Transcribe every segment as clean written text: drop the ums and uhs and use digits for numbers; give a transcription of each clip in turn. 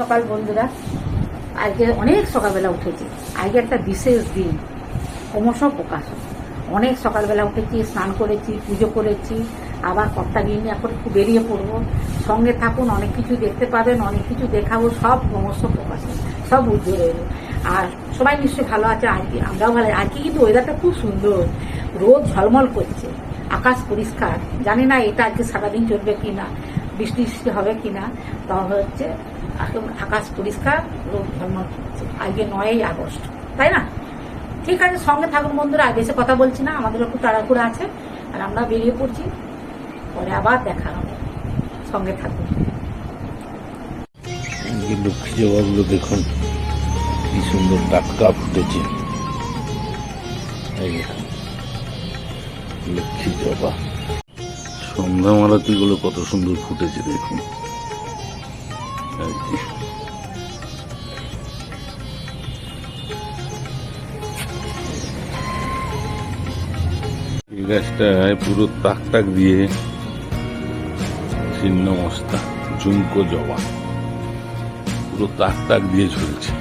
সকাল বন্ধুরা, আজকে অনেক সকালবেলা উঠেছি। আজকে একটা বিশেষ দিন, ক্রমশ প্রকাশ। অনেক সকালবেলা উঠেছি, স্নান করেছি, পুজো করেছি, আবার কর্তাগিন্নি এখন একটু বেরিয়ে পড়বো। সঙ্গে থাকুন, অনেক কিছু দেখতে পাবেন, অনেক কিছু দেখাবো, সব ক্রমশ প্রকাশ, সব উজ্জ্বল এলো। আর সবাই নিশ্চয়ই ভালো আছে, আজকে আমরাও ভালো। আজকে কিন্তু ওয়েদারটা খুব সুন্দর, রোদ ঝলমল করছে, আকাশ পরিষ্কার। জানি না এটা আজকে সারাদিন চলবে কি না, বৃষ্টি হবে কি না। তাহলে হচ্ছে আকাশ পরিষ্কার, রোদ ঝলমল করছে। আজকে 9ই আগস্ট, তাই না? ঠিক আছে, সঙ্গে থাকুন বন্ধুরা। আগে এসে কথা বলছি না, আমাদের একটু তাড়াহুড়ো আছে, আর আমরা বেরিয়ে পড়ছি। পরে আবার দেখা হবে, সঙ্গে থাকুন। লক্ষ্মী জবাগুলো দেখুন কি সুন্দর টাটকা ফুটেছে। লক্ষ্মী জবা সন্ধ্যা মালতী গুলো কত সুন্দর ফুটেছে দেখুন। এই গাছটায় পুরো তাক তাক দিয়ে ছিন্ন মস্তা ঝুমকো জবা পুরো তাক তাক দিয়ে ঝুলছে,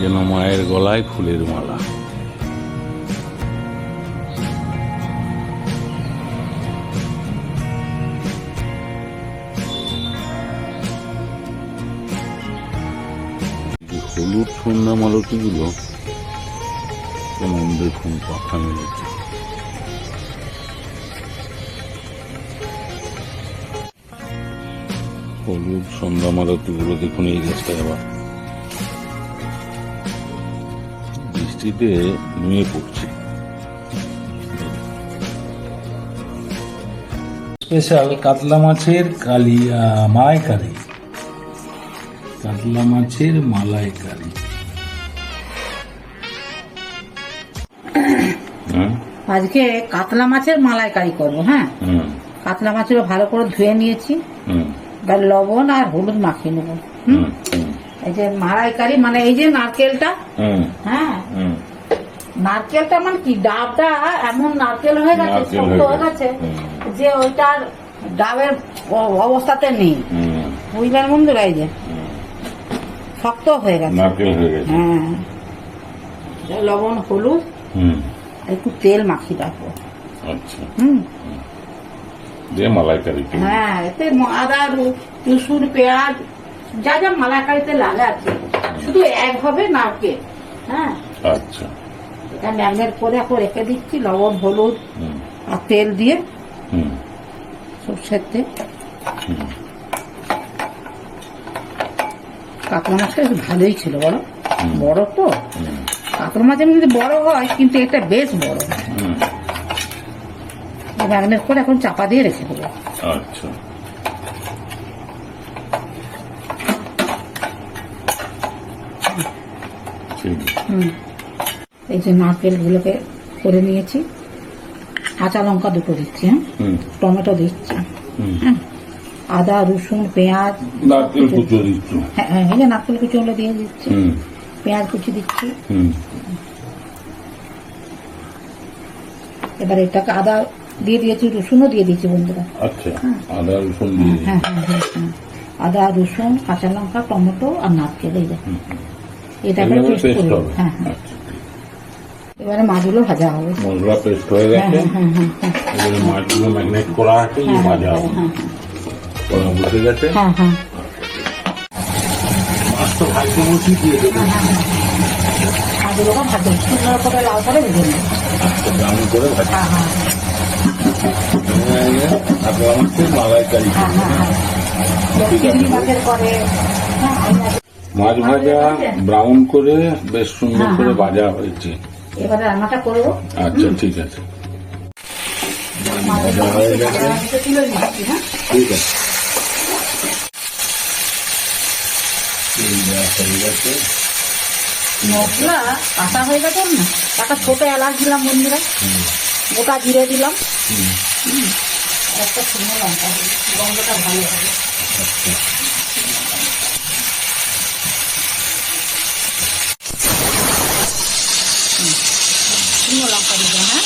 যেন মায়ের গলায় ফুলের মালা। হলুদ সন্ধ্যা মালতী গুলো কেমন দেখুন পাখা মেলেছে। হলুদ সন্ধ্যা মালতী গুলো দেখুন। এই গাছটায় আবার বৃষ্টিতে নুয়ে পড়ছে। স্পেশাল কাতলা মাছের মালাইকারি, কাতলা মাছের মালাইকারি। আজকে কাতলা মাছের মালাইকারি করবো। হ্যাঁ, কাতলা মাছগুলো ভালো করে ধুয়ে নিয়েছি, লবণ আর হলুদ মাখিয়ে নেবো। এই যে মালাইকারি মানে এই যে নারকেলটা, হ্যাঁ নারকেলটা মানে কি, ডাবটা এমন নারকেল হয়ে গেছে, শক্ত হয়ে গেছে যে ওইটার ডাবের অবস্থাতে নেই, বুঝলেন বন্ধুরা? এই যে শক্ত হয়ে গেছে, হ্যাঁ। লবণ হলুদ একটু তেল মাখিয়ে রাখবো। আচ্ছা, মালাইকারি, হ্যাঁ, এতে আদা রসুন পেঁয়াজ যা যা মালাইকারিতে লাগে আর কি, শুধু এক হবে নারকেল। হ্যাঁ, আচ্ছা, এটা ম্যারিনেট করে এখন রেখে দিচ্ছি, লবণ হলুদ আর তেল দিয়ে, সরষের তেল। কাতলা মাছটা ভালোই ছিল, বড় তো। কাতলা মাছ এমনি বড় হয়, কিন্তু এটা বেশ বড়। ম্যারিনেট করে এখন চাপা দিয়ে রেখে দেবো। আচ্ছা, এই যে নারকেল গুলোকে করে নিয়েছি, কাঁচা লঙ্কা দুটো দিচ্ছি, হ্যাঁ, টমেটো দিচ্ছি, হ্যাঁ, আদা রসুন পেঁয়াজ, হ্যাঁ এই যে নারকেল কুচি গুলো দিয়ে দিচ্ছি, পেঁয়াজ কুচি দিচ্ছি। এবার এটাকে আদা দিয়ে দিয়েছি, রসুনও দিয়ে দিয়েছি বন্ধুরা। আচ্ছা, আদা রসুন, হ্যাঁ হ্যাঁ হ্যাঁ, আদা রসুন কাঁচা লঙ্কা টমেটো আর নারকেল, এই যে এটাকে পেস্ট করে, হ্যাঁ হ্যাঁ। এবারে মাছগুলো ভাজা হবে, মশলা পেস্ট হয়ে গেছে, এবারে মাছগুলো ম্যারিনেট করা আছে, ভাজা হবে, বুঝে গেছে। হ্যাঁ হ্যাঁ, মাছ তো ভাজতে বসি দিয়ে দেবো, মাছগুলোকে ভাজা সুন্দর করে লাল করে ভেজে নেব, ব্রাউন করে ভাজা। মালাইকারি মাছ ভাজা ব্রাউন করে বেশ সুন্দর করে ভাজা হয়েছে। এবারে রান্নাটা করবো। আচ্ছা, ঠিক আছে, ভাজা হয়ে গেছে, ঠিক আছে, মশলা কাঁচা হয়ে গেছে না, একটা ছোট এলাচ দিলাম বন্ধুরা, গোটা জিরে দিলাম, একটা শুকনো লঙ্কা দিলাম, গন্ধটা ভালো হবে। শুকনো লঙ্কা দিলাম, হ্যাঁ।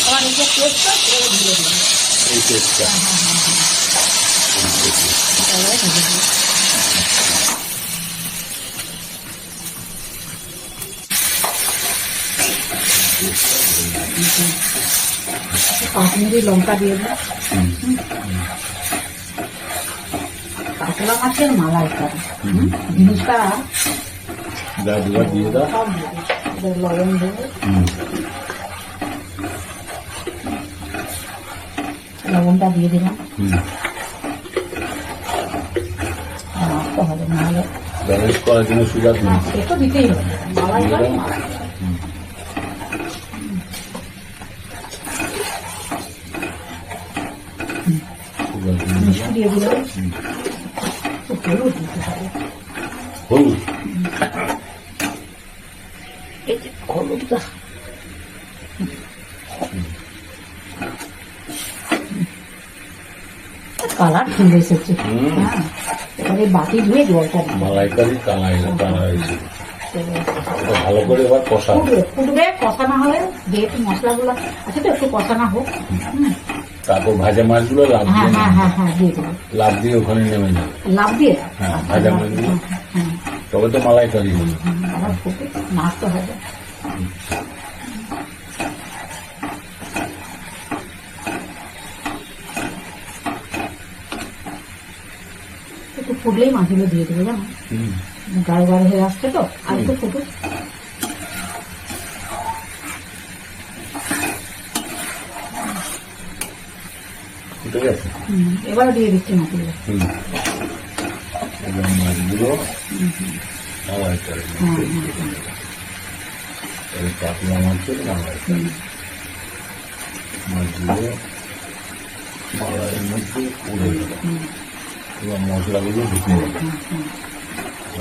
আবার এই যে পেস্টটা দিয়ে দিলাম, এই পেস্টটা, হ্যাঁ হ্যাঁ হ্যাঁ, কাশ্মীরি লঙ্কা দিয়ে দিই। কাতলা মাছের মালাইকারি জিনিসটা যা দুবার দিয়ে দাও। সব দিয়ে দিই। এবার লবণ দেবো, লবণটা দিয়ে দিলাম। মাখতে হবে, নাহলে ব্যালেন্স করার জন্য সুগার না, সে তো দিতেই হবে। মালাইকারি মিষ্টি দিয়ে দিলাম, একটু হলুদ দিতে হবে। হলুদ এই যে হলুদটা কালার ঠিক এসেছে। হ্যাঁ, এবারে বাটি ধুয়ে জলটা দিই। মালাইকারি কালাই হয়েছে। ভালো করে এবার কষা ফুটবে, ফুটবে, কষানো হবে যেহেতু মশলাগুলো আছে তো একটু কষানো হোক। তারপর ভাজা মাছগুলো লাভ হ্যাঁ দিয়ে হ্যাঁ হ্যাঁ হ্যাঁ দিয়ে দেবো, লাভ দিয়ে ওখানে নেমে যাবে। লাভ দিয়ে। হ্যাঁ, ভাজা মাছগুলো হ্যাঁ, তবে তো মালাইকারি হলো। আবার ফুটে নাড়তে হবে। একটু ফুটলেই মাছগুলো দিয়ে দেবো, জানো গাঢ় গাঢ় হয়ে আসছে তো, আর একটু ফুটুক। ফুটে গেছে। এবারে দিয়ে দিচ্ছি মাছগুলো। এবার মাছগুলো মালাইকারি কাতলা মাছের মালাইকারি মাছগুলো মালাইয়ের মধ্যে উড়ে গেল। এবার মশলাগুলো ঢুকে গেল।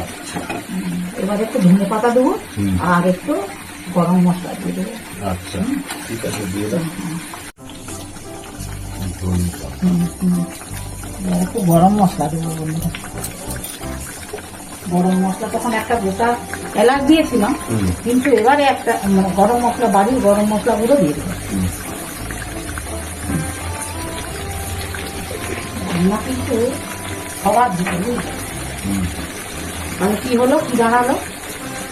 আচ্ছা এবার একটু ধনে পাতা দেবো আর একটু গরম মশলা দিয়ে দেবো। আচ্ছা ঠিক আছে দিয়ে দাও। ধনে পাতা এবার একটু গরম মশলা দেবো বন্ধুরা। গরম মশলা তখন একটা গোটা এলাচ দিয়েছিলাম, কিন্তু এবারে একটা গরম মশলা, বাড়ির গরম মশলা গুলো দিয়ে দেবো। রান্না কিন্তু সবার দিতে বুঝলি? তাহলে কি হলো, কি দাঁড়ালো?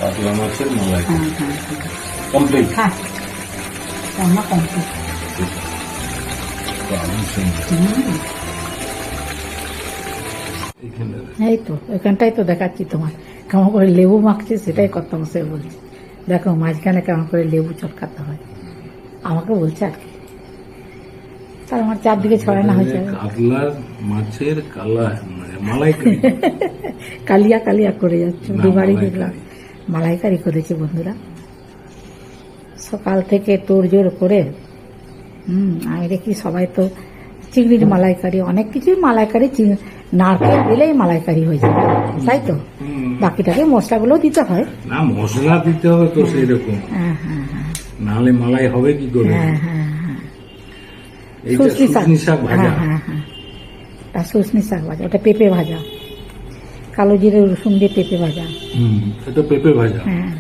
কাতলা মাছের মালাইকারি হ্যাঁ হ্যাঁ হ্যাঁ কমপ্লিট। হ্যাঁ, রান্না কমপ্লিট। এই তো এখানটাই তো দেখাচ্ছি তোমার কেমন করে লেবু মাখছে, সেটাই কত মশাই বলছি। দেখো মাঝখানে কেমন করে লেবু চটকাতে হয়, আমাকে বলছে আর কি। তার আমার চারদিকে ছড়ানো হয়েছে কাতলার মাছের কালা মানে মালাইকারি কালিয়া কালিয়া করে যাচ্ছে। না, দুবারই মালাইকারি। দেখলাম মালাইকারি করেছে বন্ধুরা, সকাল থেকে তোড়জোড় করে। আমি দেখি সবাই তো চিংড়ির মালাইকারি, অনেক কিছুই মালাইকারি, নারকেল দিলেই মালাইকারি হয়ে যাবে, তাই তো? বাকিটাকে মশলাগুলো দিতে হয়। না মশলা দিতে হবে তো সেই রকম, হ্যাঁ হ্যাঁ হ্যাঁ নাহলে মালাই হবে কি করে? হ্যাঁ হ্যাঁ হ্যাঁ এইটা শুকনি শাক ভাজা। হ্যাঁ হ্যাঁ হ্যাঁ, আর সজনি শাক ভাজা, ওটা পেঁপে ভাজা, কালো জিরে রসুন দিয়ে পেঁপে ভাজা। এটা পেঁপে ভাজা। হ্যাঁ,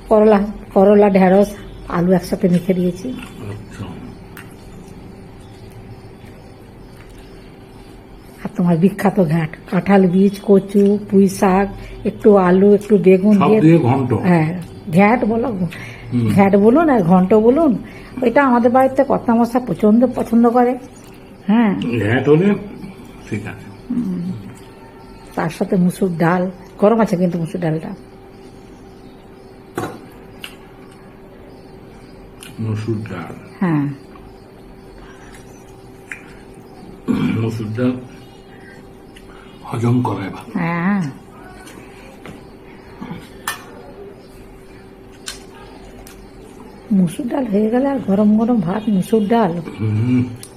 করলা, করলা, ঢেঁড়স, আলু একসাথে মেখে দিয়েছি। আচ্ছা আর তোমার বিখ্যাত ঘ্যাট, কাঁঠাল বীজ, কচু, পুঁই শাক, একটু আলু, একটু বেগুন সব দিয়ে। দিয়ে ঘন্ট। হ্যাঁ, ঘ্যাট বলো, ঘ্যাট বলুন আর ঘন্ট বলুন, ওইটা আমাদের বাড়িতে কর্তা মশা প্রচন্ড পছন্দ করে। হ্যাঁ, ঘ্যাট হলে ঠিক আছে। তার সাথে মুসুর ডাল, গরম আছে কিন্তু মুসুর ডালটা। মসুর ডাল, হ্যাঁ, মসুর ডাল হজম করায় ভালো। হ্যাঁ, মুসুর ডাল হয়ে গেলে আর গরম গরম ভাত, মুসুর ডাল,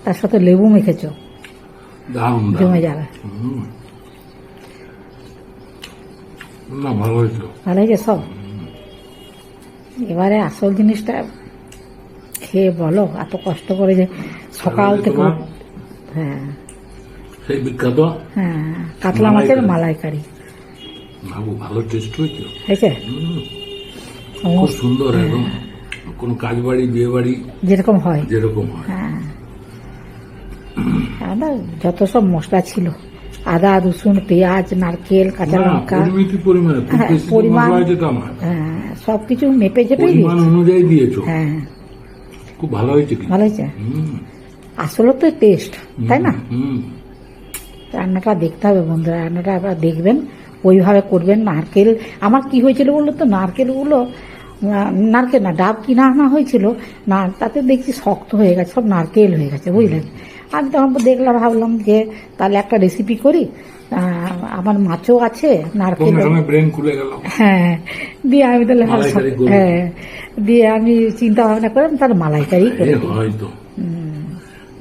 তার সাথে লেবু মেখেছ, দারুণ জমে দারুণ। যাবে। না ভালো হয়েছে। ভালো হয়েছে সব। এবারে আসল জিনিসটা খেয়ে বলো, এত কষ্ট করে যে সকাল থেকে। তোমার হ্যাঁ সেই বিখ্যাত হ্যাঁ, কাতলা মাছের মালাইকারি ভাবো, ভালো টেস্ট হয়েছে। হয়েছে। খুব সুন্দর, একদম কোন কাজ বাড়ি বিয়ে বাড়ি যেরকম হয়। যেরকম হয়। হ্যাঁ, যত সব মশলা ছিল আদা রসুন পেঁয়াজ নারকেল কাঁচা না, লঙ্কা, পরিমিত পরিমাণে খুব হ্যাঁ, বেশি যে পরিমাণ- মশলা হয়েছে তা নয়। হ্যাঁ সবকিছু মেপে চেপে পরিমাণ দিয়েছি। অনুযায়ী দিয়েছো, হ্যাঁ খুব ভালো হয়েছে কিন্তু। ভালো হয়েছে। হুম, আসলে তো টেস্ট, তাই না? হুম, রান্নাটা দেখতে হবে বন্ধুরা, রান্নাটা আপনারা দেখবেন, ওইভাবে করবেন। নারকেল আমার কি হয়েছিল বললো তো, নারকেলগুলো নারকেল না ডাব কিনা আনা হয়েছিল না, তাতে দেখছি শক্ত হয়ে গেছে, সব নারকেল হয়ে গেছে, বুঝলেন। আমি তখন দেখলাম, ভাবলাম যে তাহলে একটা রেসিপি করি, আমার মাছও আছে নারকেল, কোনখানে ব্রেন খুলে গেল। হ্যাঁ দিয়ে আমি তাহলে মালাইকারি করবো। হ্যাঁ দিয়ে আমি চিন্তা ভাবনা করলাম তাহলে মালাইকারি করে দিই। হয়তো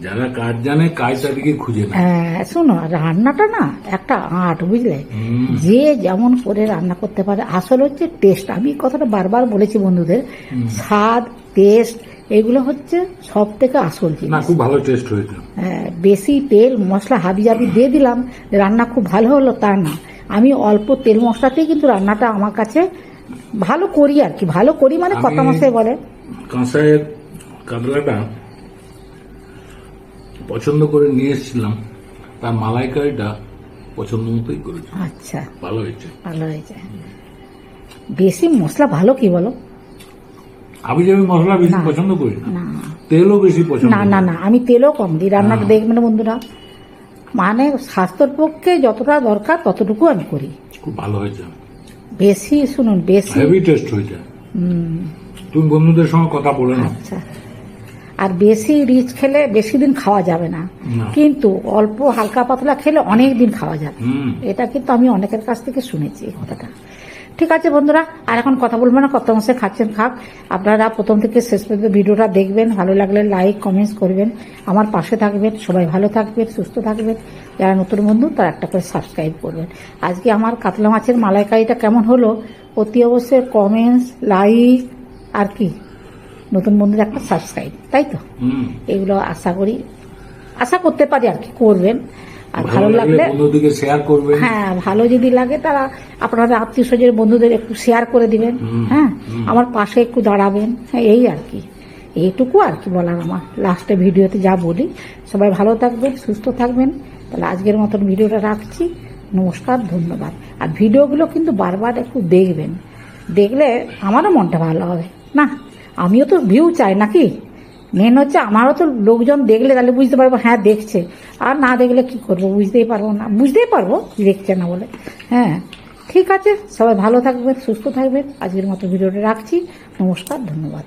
যারা কাজ জানে কাজটা দিকে খুঁজে না। হ্যাঁ শোনো, রান্নাটা না একটা আর্ট, বুঝলে। হুম, যে যেমন করে রান্না করতে পারে, আসলে হচ্ছে টেস্ট। আমি এই কথাটা বারবার বলেছি বন্ধুদের, স্বাদ টেস্ট এগুলো হচ্ছে সব থেকে আসল না জিনিস। খুব ভালো টেস্ট হয়েছে। হ্যাঁ, বেশি তেল মশলা হাবি জাবি দিয়ে দিলাম, রান্না খুব ভালো হলো তা না। আমি অল্প তেল মশলাতেই কিন্তু রান্নাটা আমার কাছে ভালো করি আর কি। ভালো করি মানে আমি- কটা মাসে বলে। কাঁসাইয়ের কাতলাটা পছন্দ করে নিয়ে এসেছিলাম, তার মালাইকারিটা পছন্দ মতোই করেছে, আচ্ছা ভালো হয়েছে। ভালো হয়েছে। বেশি মশলা ভালো কি বলো? আমি যে মশলা বেশি না। পছন্দ করি না, না তেলও বেশি পছন্দ না করি না না, আমি তেলও কম দিই রান্নাটা, হ্যাঁ। দেখবেন বন্ধুরা। মানে স্বাস্থ্যের পক্ষে যতটা দরকার ততটুকু আমি করি। খুব ভালো হয়েছে, বেশি শুনুন, বেশি হেভি টেস্ট হয়েছে। তুমি বন্ধুদের সঙ্গে কথা বলে না। আচ্ছা। আর বেশি রিচ খেলে বেশি দিন খাওয়া যাবে না, না। কিন্তু অল্প হালকা পাতলা খেলে অনেক দিন খাওয়া যাবে। হুম, এটা কিন্তু আমি অনেকের কাছ থেকে শুনেছি এই কথাটা। ঠিক আছে বন্ধুরা, আর এখন কথা বলবো না, কত মাসে খাচ্ছেন খাক। আপনারা প্রথম থেকে শেষ পর্যন্ত ভিডিওটা দেখবেন, ভালো লাগলে লাইক কমেন্টস করবেন, আমার পাশে থাকবেন। সবাই ভালো থাকবেন, সুস্থ থাকবেন। যারা নতুন বন্ধু তারা একটা করে সাবস্ক্রাইব করবেন। আজকে আমার কাতলা মাছের মালাইকারিটা কেমন হলো অতি অবশ্যই কমেন্টস লাইক আর কি নতুন বন্ধুদের একটা সাবস্ক্রাইব, তাই তো? হুম। এগুলো আশা করতে পারি আর কি করবেন। আর ভালো লাগলে বন্ধুদেরকে শেয়ার করবে। হ্যাঁ, ভালো যদি লাগে তারা আপনাদের আত্মীয় স্বজন বন্ধুদের একটু শেয়ার করে দিবেন। হ্যাঁ, আমার পাশে একটু দাঁড়াবেন। হ্যাঁ, এই আর কি, এইটুকু আর কি বলার আমার। লাস্টে ভিডিওতে যা বলি, সবাই ভালো থাকবেন, সুস্থ থাকবেন। তাহলে আজকের মতন ভিডিওটা রাখছি। নমস্কার, ধন্যবাদ। আর ভিডিওগুলো কিন্তু বারবার একটু দেখবেন, দেখলে আমারও মনটা ভালো হবে না। আমিও তো ভিউ চাই নাকি, মেন হচ্ছে আমারও তো লোকজন দেখলে তাহলে বুঝতে পারবো হ্যাঁ দেখছে। আর না দেখলে কি করবো, বুঝতেই পারবো না, বুঝতেই পারবো দেখছে না বলে। হ্যাঁ ঠিক আছে, সবাই ভালো থাকবেন, সুস্থ থাকবেন। আজকের মতো ভিডিওটা রাখছি। নমস্কার, ধন্যবাদ।